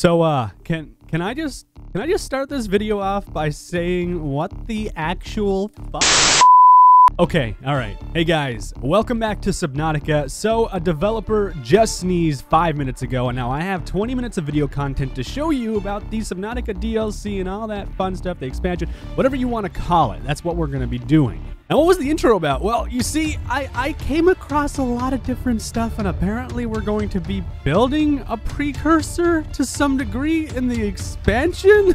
So can I just start this video off by saying what the actual fuck? Okay, all right. Hey guys, welcome back to Subnautica. So a developer just sneezed 5 minutes ago, and now I have 20 minutes of video content to show you about the Subnautica DLC and all that fun stuff, the expansion, whatever you want to call it. That's what we're going to be doing. And what was the intro about? Well, you see, I came across a lot of different stuff, and apparently we're going to be building a precursor to some degree in the expansion.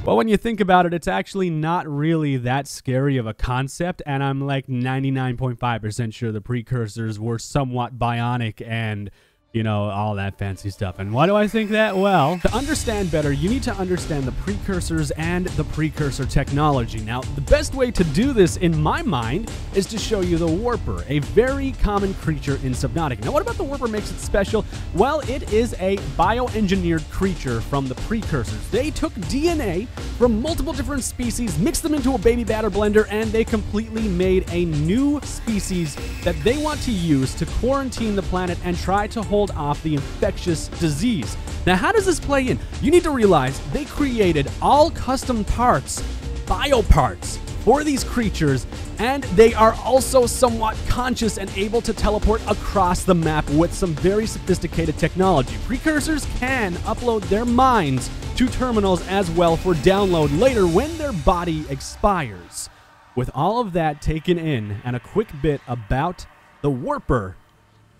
Well, when you think about it, it's actually not really that scary of a concept, and I'm like 99.5% sure the precursors were somewhat bionic and, you know, all that fancy stuff. And why do I think that? Well, to understand better, you need to understand the precursors and the precursor technology. Now, the best way to do this, in my mind, is to show you the Warper, a very common creature in Subnautica. Now, what about the Warper makes it special? Well, it is a bioengineered creature from the precursors. They took DNA from multiple different species, mixed them into a baby batter blender, and they completely made a new species that they want to use to quarantine the planet and try to hold off the infectious disease. Now, how does this play in? You need to realize they created all custom parts, bioparts, for these creatures, and they are also somewhat conscious and able to teleport across the map with some very sophisticated technology. Precursors can upload their minds to terminals as well for download later when their body expires. With all of that taken in and a quick bit about the Warper,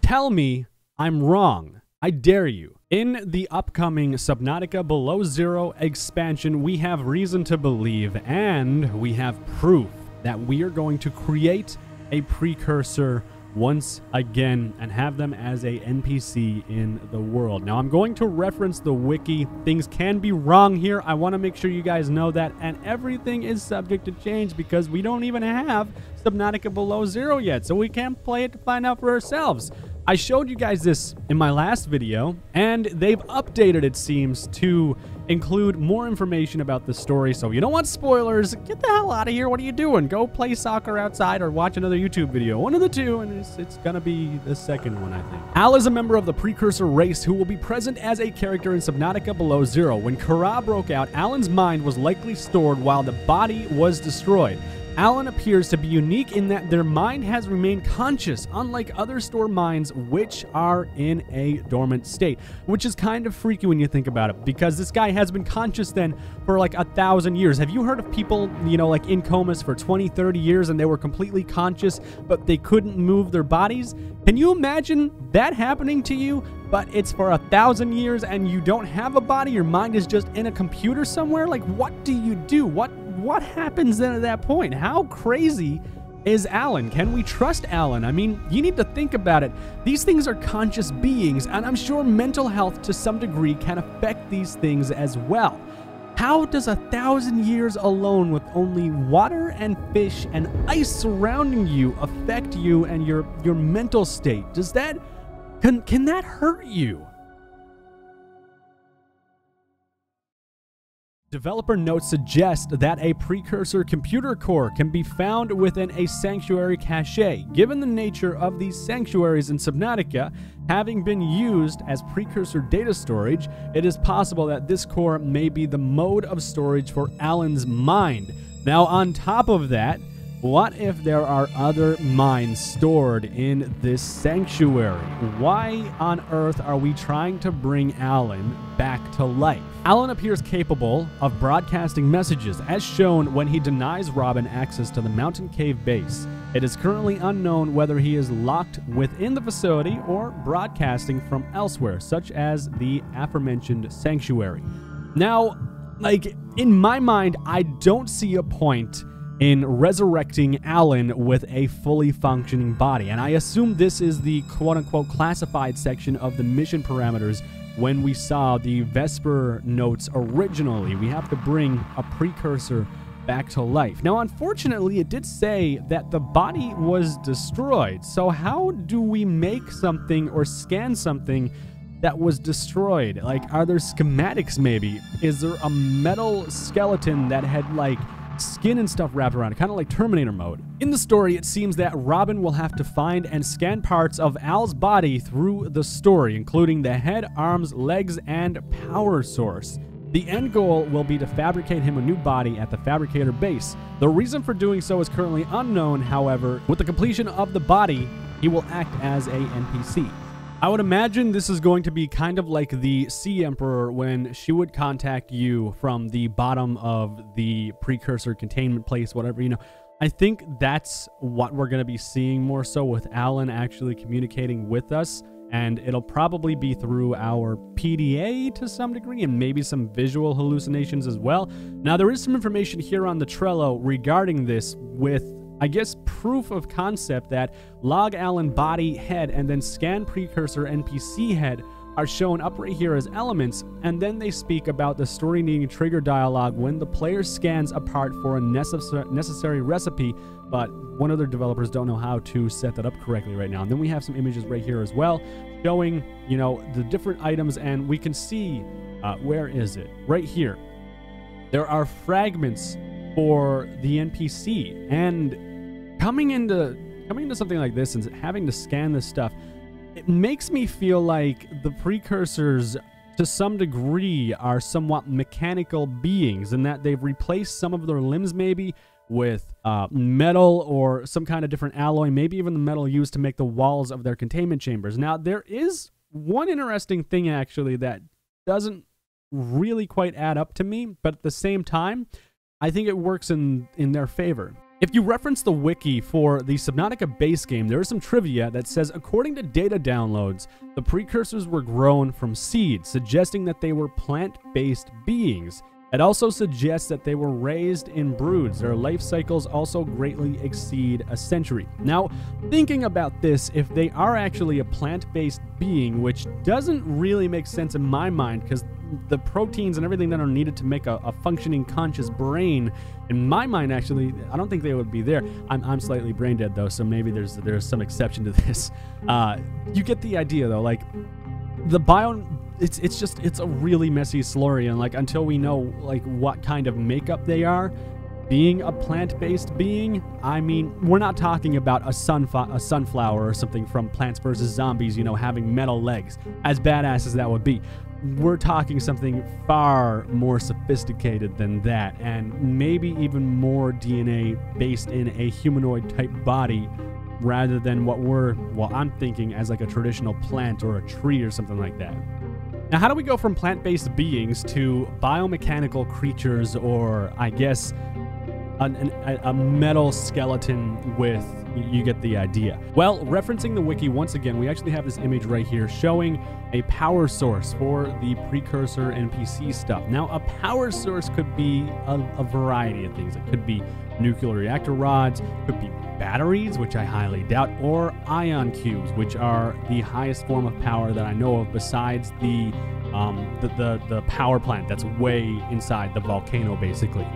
tell me I'm wrong. I dare you. In the upcoming Subnautica Below Zero expansion, we have reason to believe and we have proof that we are going to create a precursor once again and have them as a NPC in the world. Now, I'm going to reference the wiki. Things can be wrong here. I want to make sure you guys know that, and everything is subject to change because we don't even have Subnautica Below Zero yet, so we can't play it to find out for ourselves. I showed you guys this in my last video, and they've updated, it seems, to include more information about the story. So if you don't want spoilers, get the hell out of here. What are you doing? Go play soccer outside or watch another YouTube video. One of the two, and it's gonna be the second one, I think. Al is a member of the Precursor race who will be present as a character in Subnautica Below Zero. When Kara broke out, Alan's mind was likely stored while the body was destroyed. Alan appears to be unique in that their mind has remained conscious, unlike other stored minds which are in a dormant state, which is kind of freaky when you think about it, because this guy has been conscious then for like 1,000 years. Have you heard of people, you know, like in comas for 20, 30 years and they were completely conscious, but they couldn't move their bodies? Can you imagine that happening to you? But it's for 1,000 years and you don't have a body, your mind is just in a computer somewhere? Like, what do you do? What happens then at that point? How crazy is Alan? Can we trust Alan? I mean, you need to think about it. These things are conscious beings, and I'm sure mental health to some degree can affect these things as well. How does 1,000 years alone with only water and fish and ice surrounding you affect you and your mental state? Does that... Can that hurt you? Developer notes suggest that a precursor computer core can be found within a sanctuary cache. Given the nature of these sanctuaries in Subnautica having been used as precursor data storage, it is possible that this core may be the mode of storage for Alan's mind. Now, on top of that, what if there are other minds stored in this sanctuary? Why on earth are we trying to bring Alan back to life? Alan appears capable of broadcasting messages, as shown when he denies Robin access to the mountain cave base. It is currently unknown whether he is locked within the facility or broadcasting from elsewhere, such as the aforementioned sanctuary. Now, like, in my mind, I don't see a point in resurrecting Alan with a fully functioning body. And I assume this is the quote-unquote classified section of the mission parameters when we saw the Vesper notes originally. We have to bring a precursor back to life. Now, unfortunately, it did say that the body was destroyed. So how do we make something or scan something that was destroyed? Like, are there schematics maybe? Is there a metal skeleton that had, like, skin and stuff wrapped around it, kind of like Terminator mode. In the story, it seems that Robin will have to find and scan parts of Al's body through the story, including the head, arms, legs, and power source. The end goal will be to fabricate him a new body at the fabricator base. The reason for doing so is currently unknown, however. With the completion of the body, he will act as a NPC. I would imagine this is going to be kind of like the Sea Emperor when she would contact you from the bottom of the precursor containment place, whatever, you know. I think that's what we're going to be seeing more so, with Alan actually communicating with us. And it'll probably be through our PDA to some degree, and maybe some visual hallucinations as well. Now, there is some information here on the Trello regarding this, with, I guess, proof of concept that log Allen body head and then scan precursor NPC head are shown up right here as elements, and then they speak about the story needing trigger dialogue when the player scans a part for a necessary recipe, but one of their developers don't know how to set that up correctly right now. And then we have some images right here as well showing, you know, the different items, and we can see, where is it? Right here. There are fragments for the NPC, and coming into something like this and having to scan this stuff, it makes me feel like the precursors, to some degree, are somewhat mechanical beings, in that they've replaced some of their limbs maybe with metal or some kind of different alloy, maybe even the metal used to make the walls of their containment chambers. Now, there is one interesting thing, actually, that doesn't really quite add up to me, but at the same time, I think it works in their favor. If you reference the wiki for the Subnautica base game, there is some trivia that says, according to data downloads, the precursors were grown from seeds, suggesting that they were plant-based beings. It also suggests that they were raised in broods. Their life cycles also greatly exceed a century. Now, thinking about this, if they are actually a plant-based being, which doesn't really make sense in my mind, because the proteins and everything that are needed to make a functioning conscious brain, in my mind, actually, I don't think they would be there. I'm slightly brain dead, though, so maybe there's some exception to this. You get the idea, though. Like, the bio... It's a really messy story, and like, until we know like what kind of makeup they are, being a plant-based being, I mean, we're not talking about a sunflower or something from Plants vs. Zombies, you know, having metal legs, as badass as that would be. We're talking something far more sophisticated than that, and maybe even more DNA based in a humanoid type body, rather than what I'm thinking as like a traditional plant or a tree or something like that. Now, how do we go from plant-based beings to biomechanical creatures, or I guess a metal skeleton with, you get the idea. Well, referencing the wiki once again, we actually have this image right here showing a power source for the precursor NPC stuff. Now, a power source could be a variety of things. It could be nuclear reactor rods, could be batteries, which I highly doubt, or ion cubes, which are the highest form of power that I know of besides the power plant that's way inside the volcano, basically.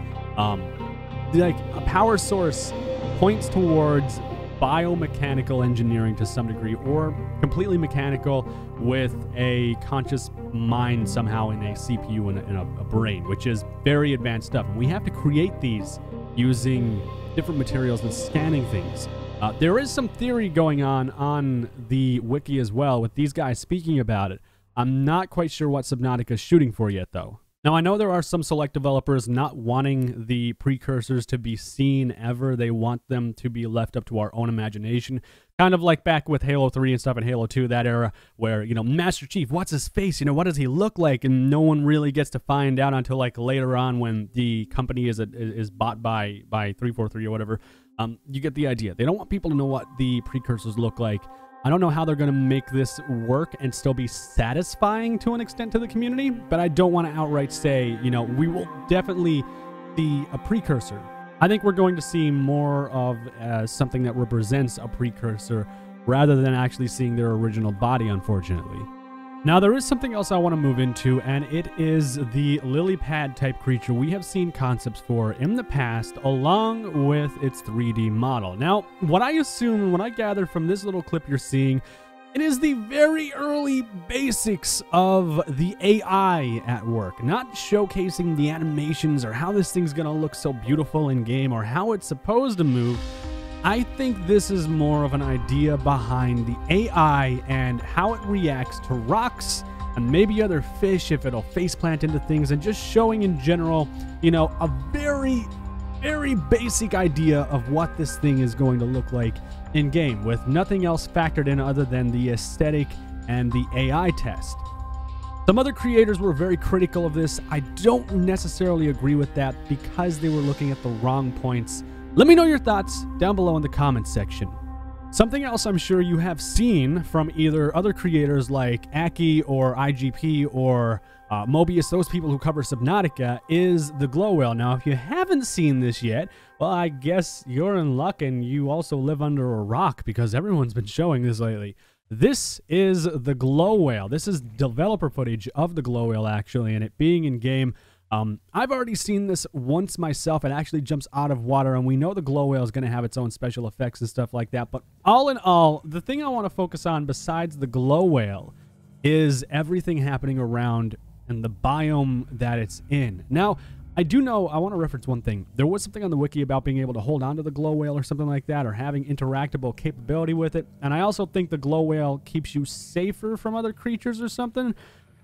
Like, a power source points towards biomechanical engineering to some degree, or completely mechanical with a conscious mind somehow in a CPU and in a brain, which is very advanced stuff. And we have to create these using different materials and scanning things. There is some theory going on the wiki as well, with these guys speaking about it. I'm not quite sure what Subnautica is shooting for yet, though. Now, I know there are some select developers not wanting the precursors to be seen ever. They want them to be left up to our own imagination. Kind of like back with Halo 3 and stuff, and Halo 2, that era, where, you know, Master Chief, what's his face? You know, what does he look like? And no one really gets to find out until, like, later on when the company is bought by 343 or whatever. You get the idea. They don't want people to know what the precursors look like. I don't know how they're going to make this work and still be satisfying to an extent to the community, but I don't want to outright say, you know, we will definitely see a precursor. I think we're going to see more of something that represents a precursor rather than actually seeing their original body, unfortunately. Now, there is something else I want to move into, and it is the Lilypad type creature we have seen concepts for in the past, along with its 3D model. Now, what I assume, what I gather from this little clip you're seeing, It is the very early basics of the AI at work, not showcasing the animations or how this thing's gonna look so beautiful in game or how it's supposed to move. I think this is more of an idea behind the AI and how it reacts to rocks and maybe other fish if it'll faceplant into things, and just showing in general, you know, a very basic idea of what this thing is going to look like in game, with nothing else factored in other than the aesthetic and the AI test. Some other creators were very critical of this. I don't necessarily agree with that because they were looking at the wrong points. Let me know your thoughts down below in the comments section. Something else I'm sure you have seen from either other creators like Aki or IGP or Mobius, those people who cover Subnautica, is the glow whale. Now, if you haven't seen this yet, well, I guess you're in luck and you also live under a rock because everyone's been showing this lately. This is the glow whale. This is developer footage of the glow whale, actually, and it being in game. I've already seen this once myself. It actually jumps out of water, and we know the glow whale is going to have its own special effects and stuff like that. But all in all, the thing I want to focus on besides the glow whale is everything happening around and the biome that it's in. Now, I do know, I want to reference one thing. There was something on the wiki about being able to hold on to the glow whale or something like that, or having interactable capability with it. And I also think the glow whale keeps you safer from other creatures or something.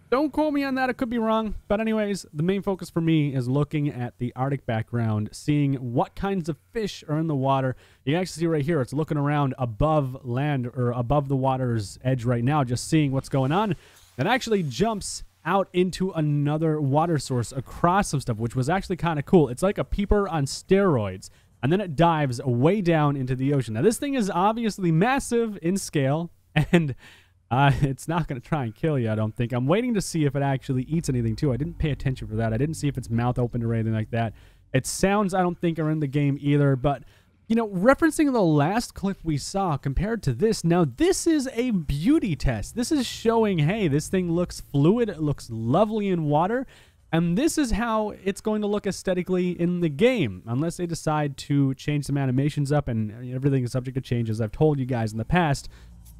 Don't quote me on that, it could be wrong. But anyways, the main focus for me is looking at the Arctic background, seeing what kinds of fish are in the water. You can actually see right here, it's looking around above land, or above the water's edge right now, just seeing what's going on. It actually jumps out into another water source across some stuff, which was actually kind of cool. It's like a peeper on steroids, and then it dives way down into the ocean. Now, this thing is obviously massive in scale, and it's not going to try and kill you, I don't think. I'm waiting to see if it actually eats anything, too. I didn't pay attention for that. I didn't see if its mouth opened or anything like that. Its sounds, I don't think, are in the game either, but you know, referencing the last clip we saw compared to this, now this is a beauty test. This is showing, hey, this thing looks fluid, it looks lovely in water, and this is how it's going to look aesthetically in the game, unless they decide to change some animations up, and everything is subject to change, as I've told you guys in the past.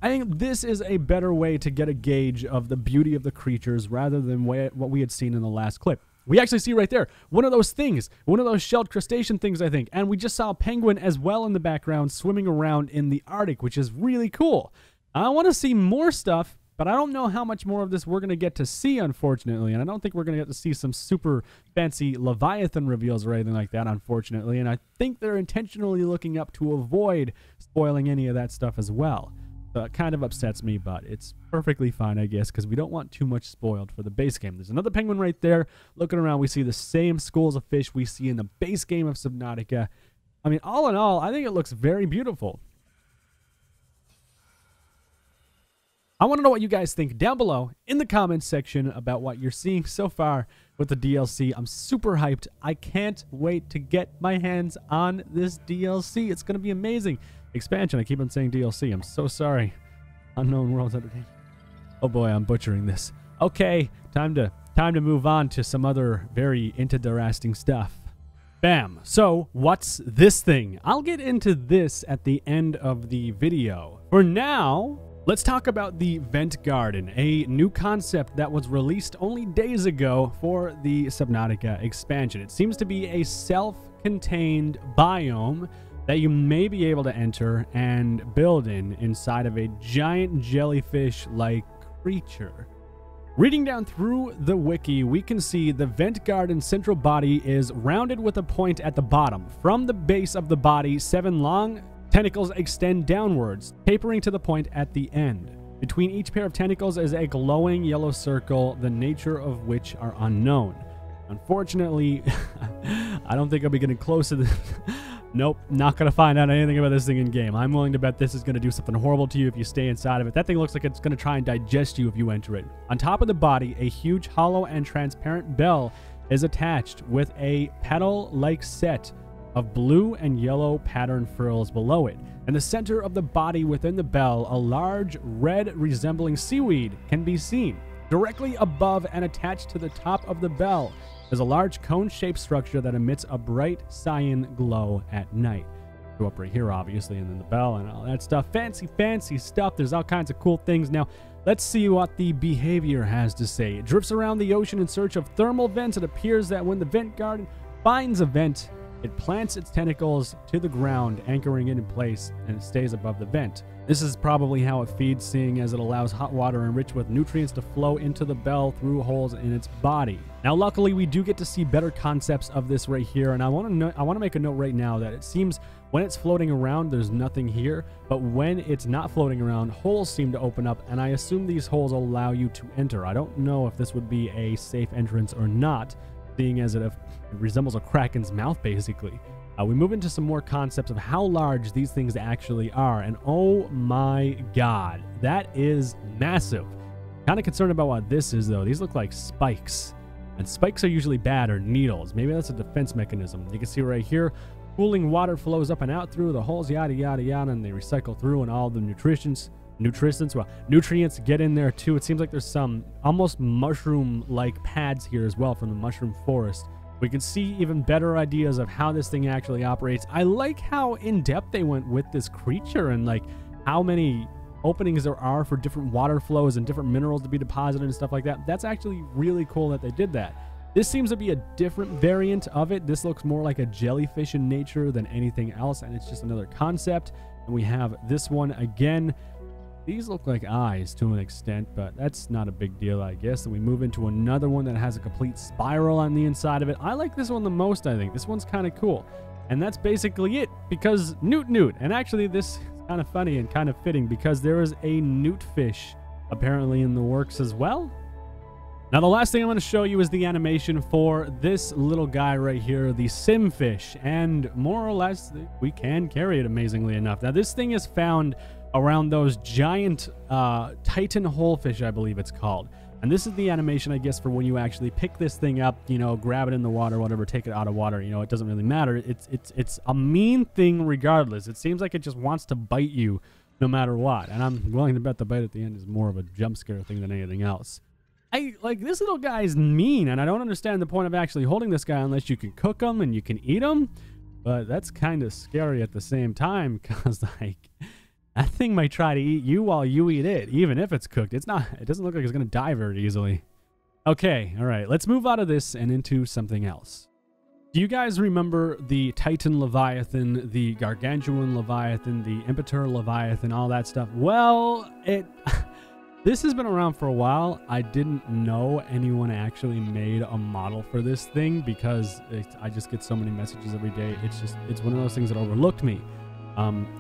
I think this is a better way to get a gauge of the beauty of the creatures rather than what we had seen in the last clip. We actually see right there one of those things, one of those shelled crustacean things, I think. And we just saw a penguin as well in the background swimming around in the Arctic, which is really cool. I want to see more stuff, but I don't know how much more of this we're going to get to see, unfortunately. And I don't think we're going to get to see some super fancy Leviathan reveals or anything like that, unfortunately. And I think they're intentionally looking up to avoid spoiling any of that stuff as well. So it kind of upsets me, but it's perfectly fine, I guess, because we don't want too much spoiled for the base game. There's another penguin right there. Looking around, we see the same schools of fish we see in the base game of Subnautica. I mean, all in all, I think it looks very beautiful. I want to know what you guys think down below in the comments section about what you're seeing so far with the DLC. I'm super hyped. I can't wait to get my hands on this DLC. It's going to be amazing. Expansion, I keep on saying DLC. I'm so sorry. Unknown Worlds Undertaking. Oh boy, I'm butchering this. Okay, time to move on to some other very interesting stuff. Bam. So, what's this thing? I'll get into this at the end of the video. For now, let's talk about the Vent Garden, a new concept that was released only days ago for the Subnautica expansion. It seems to be a self-contained biome that you may be able to enter and build inside of a giant jellyfish-like creature. Reading down through the wiki, we can see the Vent Garden's central body is rounded with a point at the bottom. From the base of the body, 7 long tentacles extend downwards, tapering to the point at the end. Between each pair of tentacles is a glowing yellow circle, the nature of which are unknown. Unfortunately, I don't think I'll be getting close to this. Nope, not going to find out anything about this thing in game. I'm willing to bet this is going to do something horrible to you if you stay inside of it. That thing looks like it's going to try and digest you if you enter it. On top of the body, a huge hollow and transparent bell is attached with a petal-like set of blue and yellow pattern frills below it. In the center of the body within the bell, a large red resembling seaweed can be seen. Directly above and attached to the top of the bell is a large cone-shaped structure that emits a bright cyan glow at night. go up right here, obviously, and then the bell and all that stuff. Fancy stuff. There's all kinds of cool things. Now, let's see what the behavior has to say. It drifts around the ocean in search of thermal vents. It appears that when the vent guard finds a vent, it plants its tentacles to the ground, anchoring it in place, and it stays above the vent. This is probably how it feeds, seeing as it allows hot water enriched with nutrients to flow into the bell through holes in its body. Now, luckily, we do get to see better concepts of this right here, and I want to make a note right now that it seems when it's floating around, there's nothing here, but when it's not floating around, holes seem to open up, and I assume these holes allow you to enter. I don't know if this would be a safe entrance or not, seeing as it resembles a Kraken's Mouth, basically. We move into some more concepts of how large these things actually are, and oh my god, that is massive. Kind of concerned about what this is, though. These look like spikes, and spikes are usually bad, or needles. Maybe that's a defense mechanism. You can see right here, cooling water flows up and out through the holes, yada yada yada, and they recycle through, and all the nutrients get in there too. It seems like there's some almost mushroom-like pads here as well from the mushroom forest. We can see even better ideas of how this thing actually operates. I like how in-depth they went with this creature, and like how many openings there are for different water flows and different minerals to be deposited and stuff like that. That's actually really cool that they did that. This seems to be a different variant of it. This looks more like a jellyfish in nature than anything else, and it's just another concept. And we have this one again. These look like eyes to an extent, but that's not a big deal, I guess. And we move into another one that has a complete spiral on the inside of it. I like this one the most, I think. This one's kind of cool. And that's basically it, because newt. And actually, this is kind of funny and kind of fitting, because there is a newt fish apparently in the works as well. Now, the last thing I'm going to show you is the animation for this little guy right here, the simfish. And more or less, we can carry it amazingly enough. Now, this thing is found around those giant Titan holefish, I believe it's called. And this is the animation, I guess, for when you actually pick this thing up, you know, grab it in the water, whatever, take it out of water, you know, it doesn't really matter. It's a mean thing regardless. It seems like it just wants to bite you no matter what. And I'm willing to bet the bite at the end is more of a jump scare thing than anything else. This little guy's mean, and I don't understand the point of actually holding this guy unless you can cook him and you can eat him. But that's kind of scary at the same time, because, like, that thing might try to eat you while you eat it, even if it's cooked. It doesn't look like it's going to die very easily. Okay, all right, let's move out of this and into something else. Do you guys remember the Titan Leviathan, the Gargantuan Leviathan, the Impetor Leviathan, all that stuff? Well, this has been around for a while. I didn't know anyone actually made a model for this thing, because I just get so many messages every day. It's one of those things that overlooked me.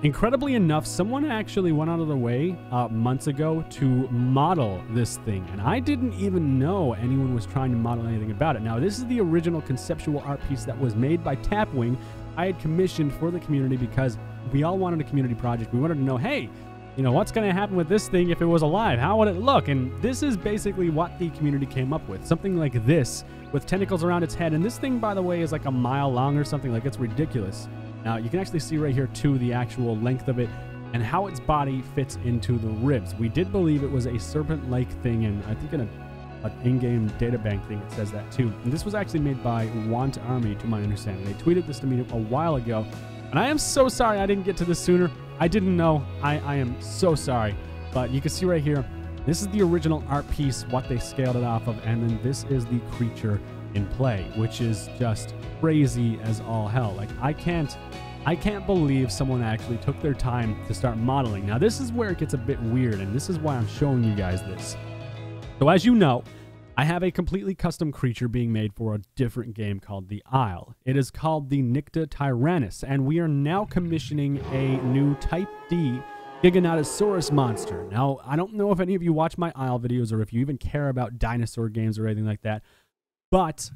Incredibly enough, someone actually went out of their way months ago to model this thing, and I didn't even know anyone was trying to model anything about it. Now, this is the original conceptual art piece that was made by Tapwing. I had commissioned for the community because we all wanted a community project. We wanted to know, hey, you know, what's going to happen with this thing if it was alive? How would it look? And this is basically what the community came up with. Something like this, with tentacles around its head. And this thing, by the way, is like a mile long or something. Like, it's ridiculous. Now, you can actually see right here, too, the actual length of it and how its body fits into the ribs. We did believe it was a serpent-like thing, and I think in an in-game databank thing it says that, too. And this was actually made by Want Army, to my understanding. They tweeted this to me a while ago, and I am so sorry I didn't get to this sooner. I didn't know. I am so sorry. But you can see right here, this is the original art piece, what they scaled it off of, and then this is the creature in play, which is just crazy as all hell. Like, I can't believe someone actually took their time to start modeling. Now, this is where it gets a bit weird, and this is why I'm showing you guys this. So, as you know, I have a completely custom creature being made for a different game called The Isle. It is called the Nycta Tyrannus, and we are now commissioning a new Type D Giganotosaurus monster. Now, I don't know if any of you watch my Isle videos or if you even care about dinosaur games or anything like that, but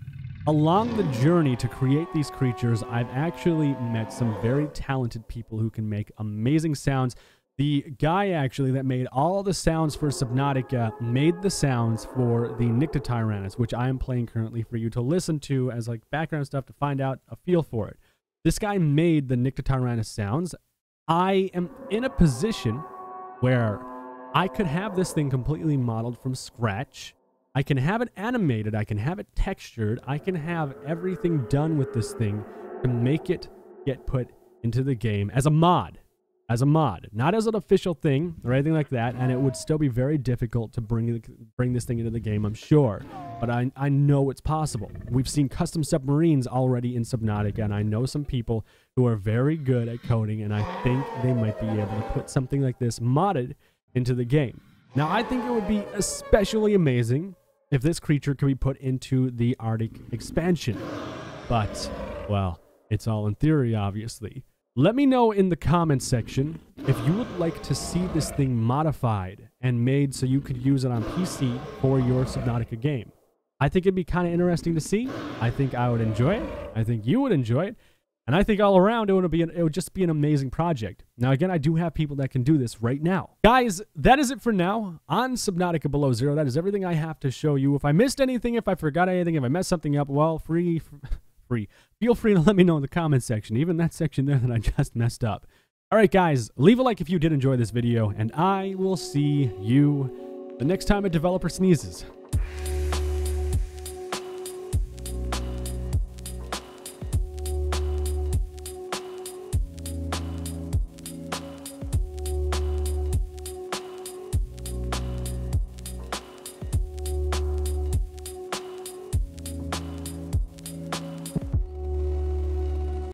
along the journey to create these creatures, I've actually met some very talented people who can make amazing sounds. The guy actually that made all the sounds for Subnautica made the sounds for the Nycta Tyrannus, which I am playing currently for you to listen to as like background stuff to find out a feel for it. This guy made the Nycta Tyrannus sounds. I am in a position where I could have this thing completely modeled from scratch. I can have it animated, I can have it textured, I can have everything done with this thing to make it get put into the game as a mod. Not as an official thing or anything like that, and it would still be very difficult to bring this thing into the game, I'm sure. But I know it's possible. We've seen custom submarines already in Subnautica, and I know some people who are very good at coding, and I think they might be able to put something like this modded into the game. Now, I think it would be especially amazing if this creature could be put into the Arctic expansion. But, well, it's all in theory, obviously. Let me know in the comments section if you would like to see this thing modified and made so you could use it on PC for your Subnautica game. I think it'd be kind of interesting to see. I think I would enjoy it. I think you would enjoy it. And I think all around it would just be an amazing project. Now, again, I do have people that can do this right now. Guys, that is it for now on Subnautica Below Zero. That is everything I have to show you. If I missed anything, if I forgot anything, if I messed something up, well, feel free to let me know in the comments section, even that section there that I just messed up. All right, guys, leave a like if you did enjoy this video, and I will see you the next time a developer sneezes.